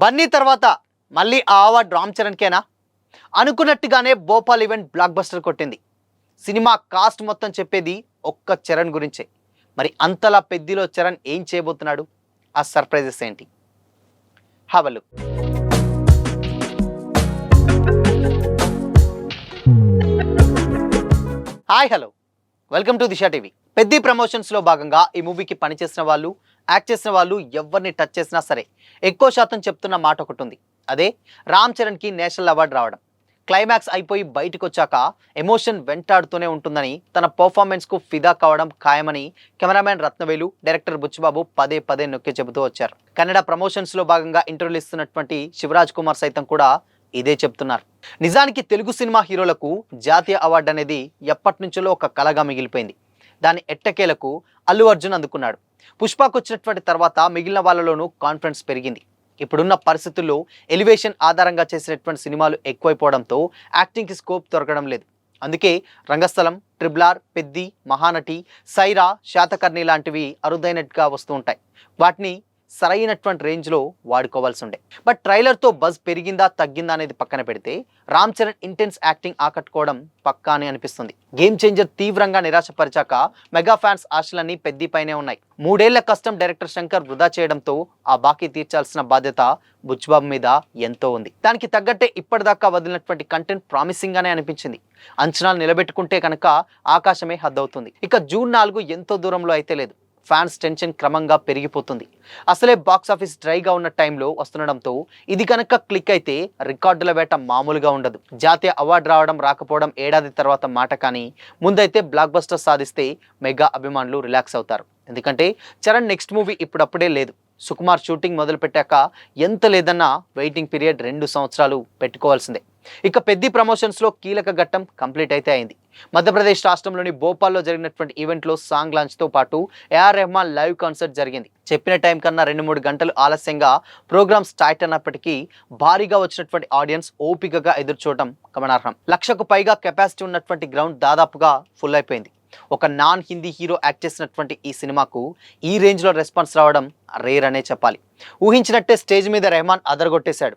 బన్నీ తర్వాత మళ్ళీ ఆ అవార్డు రామ్ చరణ్కేనా? అనుకున్నట్టుగానే భోపాల్ ఈవెంట్ బ్లాక్ బస్టర్ కొట్టింది. సినిమా కాస్ట్ మొత్తం చెప్పేది ఒక్క చరణ్ గురించే. మరి అంతలా పెద్దిలో చరణ్ ఏం చేయబోతున్నాడు? ఆ సర్ప్రైజెస్ ఏంటి? Have a look. Hi hello, welcome to Disha TV. Peddi ప్రమోషన్స్లో భాగంగా ఈ మూవీకి పనిచేసిన వాళ్ళు, యాక్ట్ చేసిన వాళ్ళు ఎవరిని టచ్ చేసినా సరే ఎక్కువ శాతం చెప్తున్న మాట ఒకటి ఉంది. అదే రామ్ చరణ్కి నేషనల్ అవార్డు రావడం. క్లైమాక్స్ అయిపోయి బయటకు వచ్చాక ఎమోషన్ వెంటాడుతూనే ఉంటుందని, తన పర్ఫార్మెన్స్కు ఫిదా కావడం ఖాయమని కెమెరామ్యాన్ రత్నవేలు, డైరెక్టర్ బుచ్చిబాబు పదే పదే నొక్కి చెబుతూ వచ్చారు. కన్నడ ప్రమోషన్స్లో భాగంగా ఇంటర్వ్యూలు ఇస్తున్నటువంటి శివరాజ్ కుమార్ సైతం కూడా ఇదే చెప్తున్నారు. నిజానికి తెలుగు సినిమా హీరోలకు జాతీయ అవార్డు అనేది ఎప్పటి నుంచో ఒక కలగా మిగిలిపోయింది. దాని ఎట్టకేలకు అల్లు అర్జున్ అందుకున్నాడు. పుష్పకు వచ్చినటువంటి తర్వాత మిగిలిన వాళ్ళలోనూ కాన్ఫిడెన్స్ పెరిగింది. ఇప్పుడున్న పరిస్థితుల్లో ఎలివేషన్ ఆధారంగా చేసినటువంటి సినిమాలు ఎక్కువైపోవడంతో యాక్టింగ్కి స్కోప్ దొరకడం లేదు. అందుకే రంగస్థలం, ట్రిపుల్ ఆర్, పెద్ది, మహానటి, సైరా, శాతకర్ణి లాంటివి అరుదైనట్టుగా వస్తూ ఉంటాయి. వాటిని సరైనటువంటి రేంజ్లో వాడుకోవాల్సి ఉండే. బట్ ట్రైలర్తో బజ్ పెరిగిందా తగ్గిందా అనేది పక్కన పెడితే రామ్ చరణ్ ఇంటెన్స్ యాక్టింగ్ ఆకట్టుకోవడం పక్కా అని అనిపిస్తుంది. గేమ్ చేంజర్ తీవ్రంగా నిరాశపరిచాక మెగా ఫ్యాన్స్ ఆశలన్నీ పెద్దిపైనే ఉన్నాయి. 3 ఏళ్ల కష్టం డైరెక్టర్ శంకర్ వృధా చేయడంతో ఆ బాకీ తీర్చాల్సిన బాధ్యత బుచ్చిబాబు మీద ఎంతో ఉంది. దానికి తగ్గట్టే ఇప్పటిదాకా వదిలినటువంటి కంటెంట్ ప్రామిసింగ్ గానే అనిపించింది. అంచనాలు నిలబెట్టుకుంటే కనుక ఆకాశమే హద్దవుతుంది. ఇక జూన్ 4 ఎంతో దూరంలో అయితే లేదు. ఫ్యాన్స్ టెన్షన్ క్రమంగా పెరిగిపోతుంది. అసలే బాక్స్ ఆఫీస్ డ్రైగా ఉన్న టైంలో వస్తుండడంతో ఇది కనుక క్లిక్ అయితే రికార్డుల వేట మామూలుగా ఉండదు. జాతీయ అవార్డు రావడం రాకపోవడం ఏడాది తర్వాత మాట, కానీ ముందైతే బ్లాక్ బస్టర్ సాధిస్తే మెగా అభిమానులు రిలాక్స్ అవుతారు. ఎందుకంటే చరణ్ నెక్స్ట్ మూవీ ఇప్పుడప్పుడే లేదు. సుకుమార్ షూటింగ్ మొదలు పెట్టాక ఎంత లేదన్నా వెయిటింగ్ పీరియడ్ 2 సంవత్సరాలు పెట్టుకోవాల్సిందే. ఇక పెద్ది ప్రమోషన్స్లో కీలక ఘట్టం కంప్లీట్ అయితే అయింది. మధ్యప్రదేశ్ రాష్ట్రంలోని భోపాల్లో జరిగినటువంటి ఈవెంట్లో సాంగ్ లాంచ్తో పాటు ఏఆర్ రెహమాన్ లైవ్ కాన్సర్ట్ జరిగింది. చెప్పిన టైం కన్నా 2-3 గంటలు ఆలస్యంగా ప్రోగ్రామ్ స్టార్ట్ అయినప్పటికీ భారీగా వచ్చినటువంటి ఆడియన్స్ ఓపికగా ఎదుర్చోవడం గమనార్హం. 1,00,000కు పైగా కెపాసిటీ ఉన్నటువంటి గ్రౌండ్ దాదాపుగా ఫుల్ అయిపోయింది. ఒక నాన్ హిందీ హీరో యాక్ట్ చేసినటువంటి ఈ సినిమాకు ఈ రేంజ్లో రెస్పాన్స్ రావడం రేర్ అనే చెప్పాలి. ఊహించినట్టే స్టేజ్ మీద రెహమాన్ అదరగొట్టేశాడు.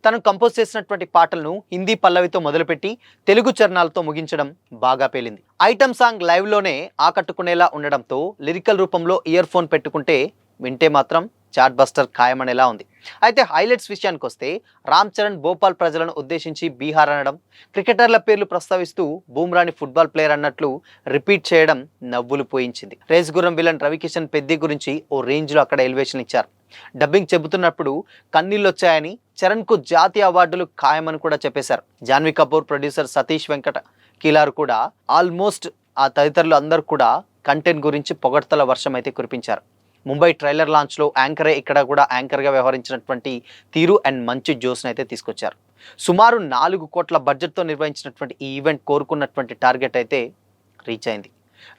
తను కంపోజ్ చేసినటువంటి పాటలను హిందీ పల్లవితో మొదలుపెట్టి తెలుగు చరణాలతో ముగించడం బాగా పేలింది. ఐటమ్ సాంగ్ లైవ్లోనే ఆకట్టుకునేలా ఉండడంతో లిరికల్ రూపంలో ఇయర్ ఫోన్ పెట్టుకుంటే వింటే మాత్రం చాట్ బస్టర్ ఖాయమనేలా ఉంది. అయితే హైలైట్స్ విషయానికి వస్తే రామ్ చరణ్ భోపాల్ ప్రజలను ఉద్దేశించి బీహార్ అనడం, క్రికెటర్ల పేర్లు ప్రస్తావిస్తూ బూమ్రాని ఫుట్బాల్ ప్లేయర్ అన్నట్లు రిపీట్ చేయడం నవ్వులు పోయించింది. రేస్ గుర్రం విలన్ రవికిషన్ పెద్ది గురించి ఓ రేంజ్లో అక్కడ ఎలివేషన్ ఇచ్చారు. డబ్బింగ్ చెబుతున్నప్పుడు కన్నీళ్ళు వచ్చాయని, చరణ్కు జాతీయ అవార్డులు ఖాయమని కూడా చెప్పేశారు. జాన్వీ కపూర్, ప్రొడ్యూసర్ సతీష్ వెంకట కీలారు కూడా ఆల్మోస్ట్ ఆ తదితరులు అందరూ కూడా కంటెంట్ గురించి పొగడ్తల వర్షం అయితే కురిపించారు. ముంబై ట్రైలర్ లాంచ్లో యాంకరే ఇక్కడ కూడా యాంకర్గా వ్యవహరించినటువంటి తీరు అండ్ మంచి జోస్ని అయితే తీసుకొచ్చారు. సుమారు 4 కోట్ల బడ్జెట్తో నిర్వహించినటువంటి ఈ ఈవెంట్ కోరుకున్నటువంటి టార్గెట్ అయితే రీచ్ అయింది.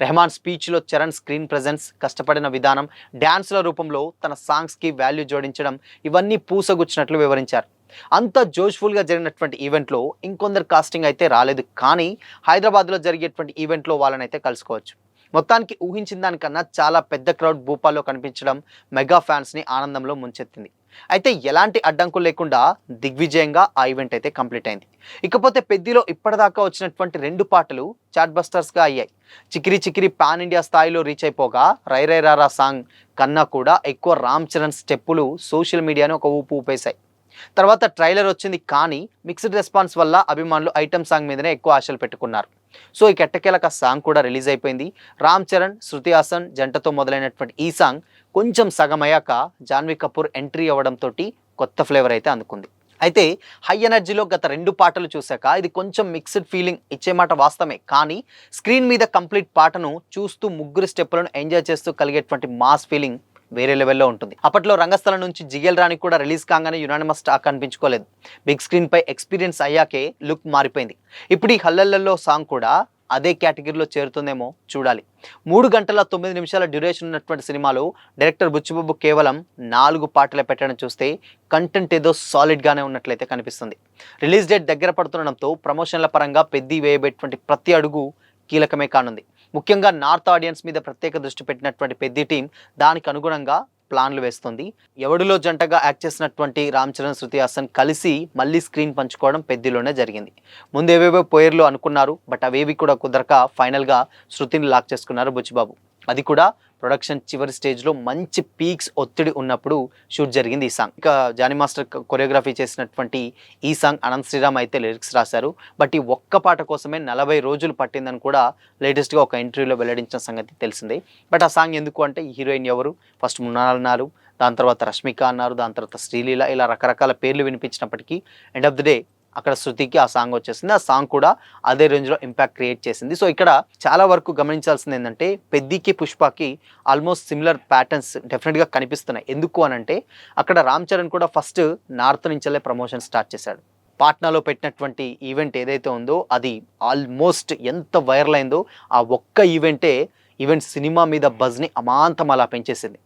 రెహమాన్ స్పీచ్లో చరణ్ స్క్రీన్ ప్రెజెన్స్, కష్టపడిన విధానం, డ్యాన్స్ల రూపంలో తన సాంగ్స్కి వాల్యూ జోడించడం, ఇవన్నీ పూసగుచ్చినట్లు వివరించారు. అంత జోష్ఫుల్గా జరిగినటువంటి ఈవెంట్లో ఇంకొందరు కాస్టింగ్ అయితే రాలేదు, కానీ హైదరాబాద్లో జరిగేటువంటి ఈవెంట్లో వాళ్ళనైతే కలుసుకోవచ్చు. మొత్తానికి ఊహించిన దానికన్నా చాలా పెద్ద క్రౌడ్ భూపాల్లో కనిపించడం మెగా ఫ్యాన్స్ని ఆనందంలో ముంచెత్తింది. అయితే ఎలాంటి అడ్డంకులు లేకుండా దిగ్విజయంగా ఆ ఈవెంట్ అయితే కంప్లీట్ అయింది. ఇకపోతే పెద్దిలో ఇప్పటిదాకా వచ్చినటువంటి 2 పాటలు చాట్ బస్టర్స్గా అయ్యాయి. చికిరి చికిరి పాన్ ఇండియా స్థాయిలో రీచ్ అయిపోగా, రై రై రారా సాంగ్ కన్నా కూడా ఎక్కువ రామ్ చరణ్ స్టెప్పులు సోషల్ మీడియాను ఒక ఊపు ఊపేశాయి. తర్వాత ట్రైలర్ వచ్చింది, కానీ మిక్స్డ్ రెస్పాన్స్ వల్ల అభిమానులు ఐటమ్ సాంగ్ మీదనే ఎక్కువ ఆశలు పెట్టుకున్నారు. సో ఈ కెట్టకేలకు ఆ సాంగ్ కూడా రిలీజ్ అయిపోయింది. రామ్ చరణ్, శృతి హాసన్ జంటతో మొదలైనటువంటి ఈ సాంగ్ కొంచెం సగం అయ్యాక జాన్వీ కపూర్ ఎంట్రీ అవ్వడంతో కొత్త ఫ్లేవర్ అయితే అందుకుంది. అయితే హై ఎనర్జీలో గత 2 పాటలు చూశాక ఇది కొంచెం మిక్స్డ్ ఫీలింగ్ ఇచ్చే మాట వాస్తవమే, కానీ స్క్రీన్ మీద కంప్లీట్ పాటను చూస్తూ ముగ్గురు స్టెప్పులను ఎంజాయ్ చేస్తూ కలిగేటువంటి మాస్ ఫీలింగ్ వేరే లెవెల్లో ఉంటుంది. అప్పట్లో రంగస్థలం నుంచి జిగేల్ రాణి కూడా రిలీజ్ కాగానే యునానిమస్ టాక్ అనిపించుకోలేదు. బిగ్ స్క్రీన్పై ఎక్స్పీరియన్స్ అయ్యాకే లుక్ మారిపోయింది. ఇప్పుడు ఈ హల్లల్లో సాంగ్ కూడా అదే కేటగిరీలో చేరుతుందేమో చూడాలి. 3 గంటల 9 నిమిషాల డ్యూరేషన్ ఉన్నటువంటి సినిమాలో డైరెక్టర్ బుచ్చిబాబు కేవలం 4 పాటలే పెట్టడం చూస్తే కంటెంట్ ఏదో సాలిడ్గానే ఉన్నట్లయితే కనిపిస్తుంది. రిలీజ్ డేట్ దగ్గర పడుతుండడంతో ప్రమోషన్ల పరంగా పెద్ది వేయబెట్టినటువంటి ప్రతి అడుగు కీలకమే కానుంది. ముఖ్యంగా నార్త్ ఆడియన్స్ మీద ప్రత్యేక దృష్టి పెట్టినటువంటి పెద్ది టీం దానికి అనుగుణంగా ప్లాన్లు వేస్తుంది. ఎవడిలో జంటగా యాక్ట్ చేసినటువంటి రామ్ చరణ్, శృతి హాసన్ కలిసి మళ్ళీ స్క్రీన్ పంచుకోవడం పెద్దిలోనే జరిగింది. ముందు ఏవేవో పోయర్లు అనుకున్నారు, బట్ అవేవి కూడా కుదరక ఫైనల్గా శృతిని లాక్ చేసుకున్నారు బుచ్చిబాబు. అది కూడా ప్రొడక్షన్ చివరి స్టేజ్లో మంచి పీక్స్ ఒత్తిడి ఉన్నప్పుడు షూట్ జరిగింది ఈ సాంగ్. ఇంకా జానీ మాస్టర్ కొరియోగ్రఫీ చేసినటువంటి ఈ సాంగ్ అనంత్ శ్రీరామ్ అయితే లిరిక్స్ రాశారు. బట్ ఈ ఒక్క పాట కోసమే 40 రోజులు పట్టిందని కూడా లేటెస్ట్గా ఒక ఇంటర్వ్యూలో వెల్లడించిన సంగతి తెలిసిందే. బట్ ఆ సాంగ్ ఎందుకు అంటే ఈ హీరోయిన్ ఎవరు, ఫస్ట్ మున్నాల్ అన్నారు, దాని తర్వాత రష్మిక అన్నారు, దాని తర్వాత శ్రీలీల, ఇలా రకరకాల పేర్లు వినిపించినప్పటికీ ఎండ్ ఆఫ్ ది డే అక్కడ శృతికి ఆ సాంగ్ వచ్చేసింది. ఆ సాంగ్ కూడా అదే రేంజ్లో ఇంపాక్ట్ క్రియేట్ చేసింది. సో ఇక్కడ చాలా వరకు గమనించాల్సింది ఏంటంటే పెద్దికి పుష్పకి ఆల్మోస్ట్ సిమిలర్ ప్యాటర్న్స్ డెఫినెట్గా కనిపిస్తున్నాయి. ఎందుకు అనంటే అక్కడ రామ్ చరణ్ కూడా ఫస్ట్ నార్త్ నుంచెల్లే ప్రమోషన్ స్టార్ట్ చేశాడు. పాట్నాలో పెట్టినటువంటి ఈవెంట్ ఏదైతే ఉందో అది ఆల్మోస్ట్ ఎంత వైరల్ అయిందో ఆ ఒక్క ఈవెంట్ సినిమా మీద బజ్ని అమాంతం అలా పెంచేసింది.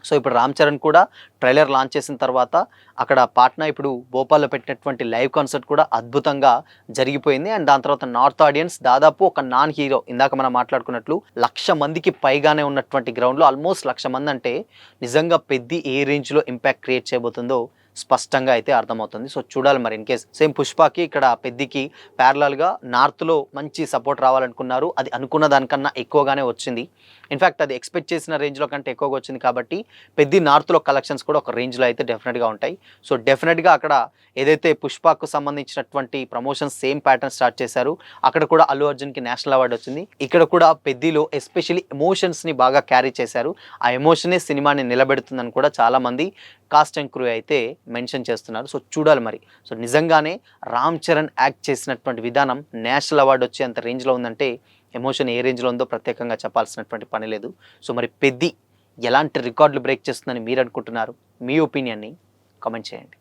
సో ఇప్పుడు రామ్ చరణ్ కూడా ట్రైలర్ లాంచ్ చేసిన తర్వాత అక్కడ పాట్నా ఇప్పుడు భోపాల్లో పెట్టినటువంటి లైవ్ కాన్సర్ట్ కూడా అద్భుతంగా జరిగిపోయింది. అండ్ దాని తర్వాత నార్త్ ఆడియన్స్ దాదాపు ఒక నాన్ హీరో ఇందాక మనం మాట్లాడుకున్నట్లు 1,00,000 మందికి పైగానే ఉన్నటువంటి గ్రౌండ్లో ఆల్మోస్ట్ 1,00,000 మంది అంటే నిజంగా పెద్ద ఏ రేంజ్లో ఇంపాక్ట్ క్రియేట్ చేయబోతుందో స్పష్టంగా అయితే అర్థమవుతుంది. సో చూడాలి మరి. ఇన్ కేస్ సేమ్ పుష్పకి ఇక్కడ పెద్దికి ప్యారలల్గా నార్త్లో మంచి సపోర్ట్ రావాలనుకున్నారు. అది అనుకున్న దానికన్నా ఎక్కువగానే వచ్చింది. ఇన్ఫ్యాక్ట్ అది ఎక్స్పెక్ట్ చేసిన రేంజ్లో కంటే ఎక్కువగా వచ్చింది కాబట్టి పెద్ది నార్త్లో కలెక్షన్స్ కూడా ఒక రేంజ్లో అయితే డెఫినెట్గా ఉంటాయి. సో డెఫినెట్గా అక్కడ ఏదైతే పుష్పకు సంబంధించినటువంటి ప్రమోషన్స్ సేమ్ ప్యాటర్న్ స్టార్ట్ చేశారు, అక్కడ కూడా అల్లు అర్జున్కి నేషనల్ అవార్డు వచ్చింది. ఇక్కడ కూడా పెద్దిలో ఎస్పెషల్లీ ఎమోషన్స్ని బాగా క్యారీ చేశారు. ఆ ఎమోషనే సినిమాని నిలబెడుతుందని కూడా చాలామంది కాస్ట్ అండ్ క్రూ అయితే మెన్షన్ చేస్తున్నారు. సో చూడాలి మరి. సో నిజంగానే రామ్ చరణ్ యాక్ట్ చేసినటువంటి విధానం నేషనల్ అవార్డు వచ్చే అంత రేంజ్లో ఉందంటే ఎమోషన్ ఏ రేంజ్లో ఉందో ప్రత్యేకంగా చెప్పాల్సినటువంటి పని లేదు. సో మరి పెద్ది ఎలాంటి రికార్డులు బ్రేక్ చేస్తుందని మీరు అనుకుంటున్నారు? మీ ఒపీనియన్ని కామెంట్ చేయండి.